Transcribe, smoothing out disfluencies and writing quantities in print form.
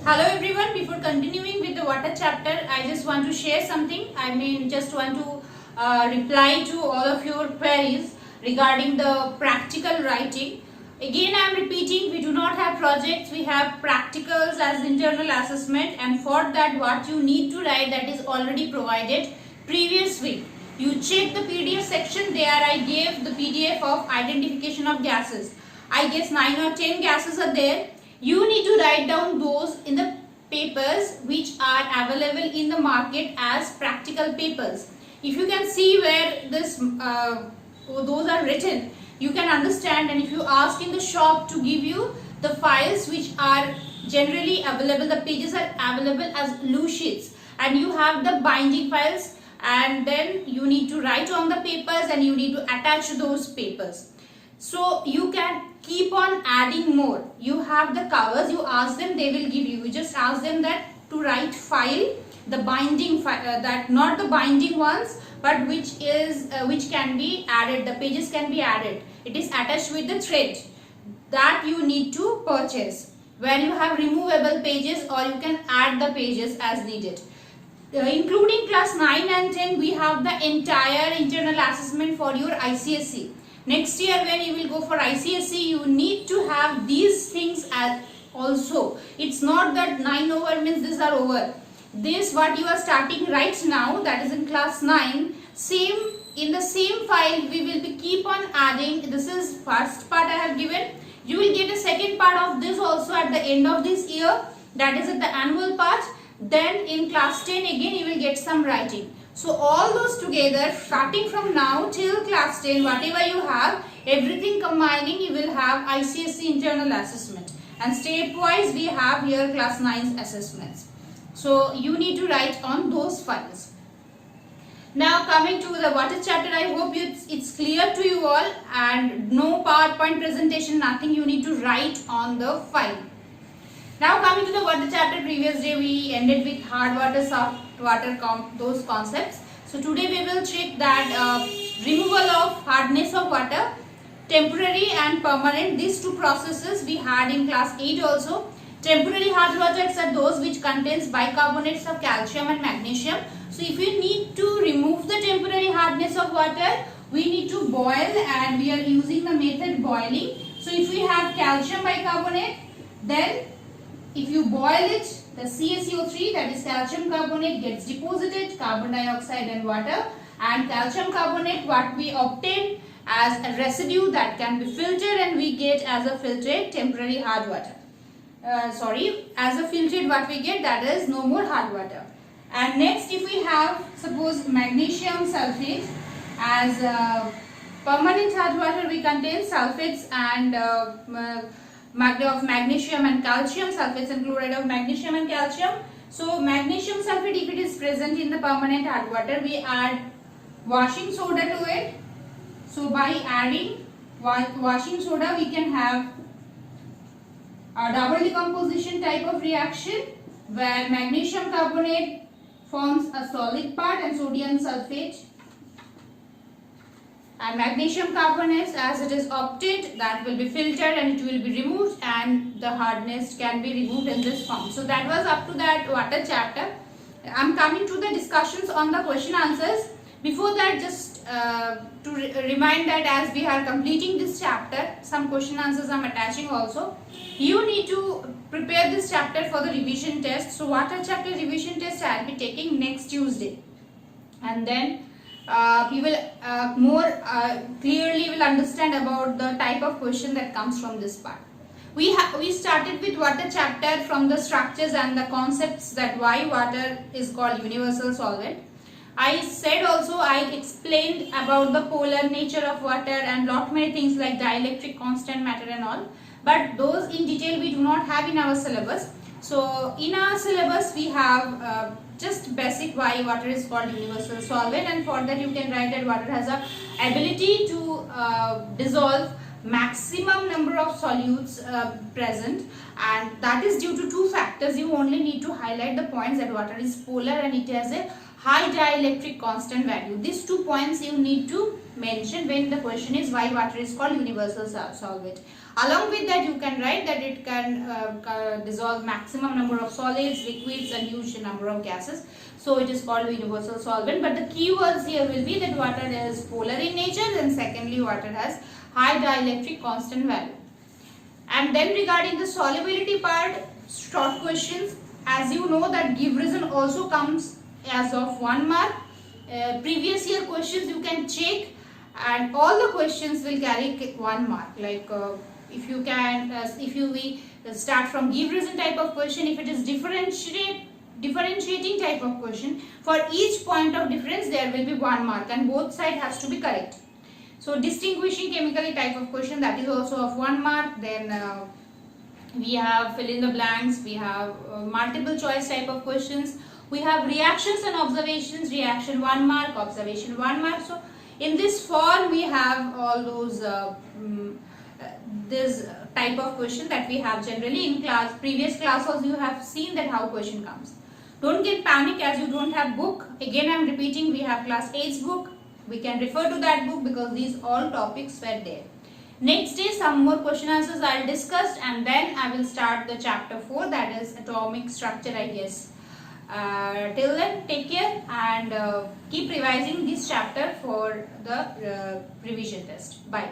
Hello everyone, before continuing with the water chapter, I just want to share something. Just want to reply to all of your queries regarding the practical writing. Again, I am repeating, we do not have projects, we have practicals as internal assessment, and for that what you need to write, that is already provided previous week. You check the PDF section, there I gave the PDF of identification of gases. I guess 9 or 10 gases are there. You need to write down those in the papers which are available in the market as practical papers. If you can see where those are written, you can understand, and if you ask in the shop to give you the files which are generally available, the pages are available as loose sheets, and you have the binding files, and then you need to write on the papers and you need to attach those papers. So you can keep on adding more. You have the covers, you ask them, they will give you. You just ask them that to write file, the binding file, that not the binding ones, but which can be added, the pages can be added. It is attached with the thread that you need to purchase, where you have removable pages, or you can add the pages as needed. Including class 9 and 10, we have the entire internal assessment for your ICSE. Next year when you will go for ICSE, you need to have these things as also. It's not that 9 over means these are over. This what you are starting right now, that is in class 9, in the same file we will be keep on adding. This is first part I have given. You will get a second part of this also at the end of this year, that is at the annual part. Then in class 10 again you will get some writing. So all those together, starting from now till class 10, whatever you have, everything combining, you will have ICSE internal assessment. And stepwise we have here class 9's assessments. So you need to write on those files. Now coming to the water chapter, I hope it's clear to you all, and no PowerPoint presentation, nothing, you need to write on the file. Now coming to the water chapter, previous day we ended with hard water, soft water, those concepts. So today we will check that removal of hardness of water, temporary and permanent. These two processes we had in class 8 also. Temporary hard waters are those which contains bicarbonates of calcium and magnesium. So if you need to remove the temporary hardness of water, we need to boil, and we are using the method boiling. So if we have calcium bicarbonate, then if you boil it, the CaCO3, that is calcium carbonate, gets deposited, carbon dioxide and water, and calcium carbonate what we obtain as a residue that can be filtered, and we get as a filtered temporary hard water. As a filtered what we get, that is no more hard water. And next, if we have suppose magnesium sulfate as permanent hard water, we contain sulfates and of magnesium and calcium, sulfates and chloride of magnesium and calcium. So magnesium sulfate, if it is present in the permanent hard water, we add washing soda to it. So by adding washing soda, we can have a double decomposition type of reaction, where magnesium carbonate forms a solid part and sodium sulfate, and magnesium carbonate, as it is obtained, that will be filtered and it will be removed, and the hardness can be removed in this form. So that was up to that water chapter. I am coming to the discussions on the question answers. Before that, just to remind that as we are completing this chapter, some question answers I am attaching also. You need to prepare this chapter for the revision test. So water chapter revision test I will be taking next Tuesday, and then you will more clearly will understand about the type of question that comes from this part. We started with water chapter from the structures and the concepts, that why water is called universal solvent. I said also, I explained about the polar nature of water and lot many things like dielectric, constant matter and all, but those in detail we do not have in our syllabus. So in our syllabus we have just basic why water is called universal solvent, and for that you can write that water has a ability to dissolve maximum number of solutes present, and that is due to two factors. You only need to highlight the points that water is polar and it has a high dielectric constant value. These 2 points you need to mention when the question is why water is called universal solvent. Along with that, you can write that it can dissolve maximum number of solids, liquids and huge number of gases. So it is called universal solvent. But the key words here will be that water is polar in nature, and secondly water has high dielectric constant value. And then regarding the solubility part, short questions, as you know that give reason also comes as of 1 mark. Previous year questions you can check, and all the questions will carry 1 mark. Like if you can, if you start from give reason type of question, if it is differentiating type of question, for each point of difference there will be 1 mark, and both side has to be correct. So distinguishing chemically type of question, that is also of 1 mark. Then we have fill in the blanks, we have multiple choice type of questions, we have reactions and observations, reaction 1 mark, observation 1 mark. So in this form we have all those this type of question that we have generally in class. Previous class also you have seen that how question comes. Don't get panic as you don't have book. Again I am repeating, we have class 8's book. We can refer to that book because these all topics were there. Next day some more question answers I will discuss, and then I will start the chapter 4, that is atomic structure, I guess. Till then, take care and keep revising this chapter for the revision test. Bye.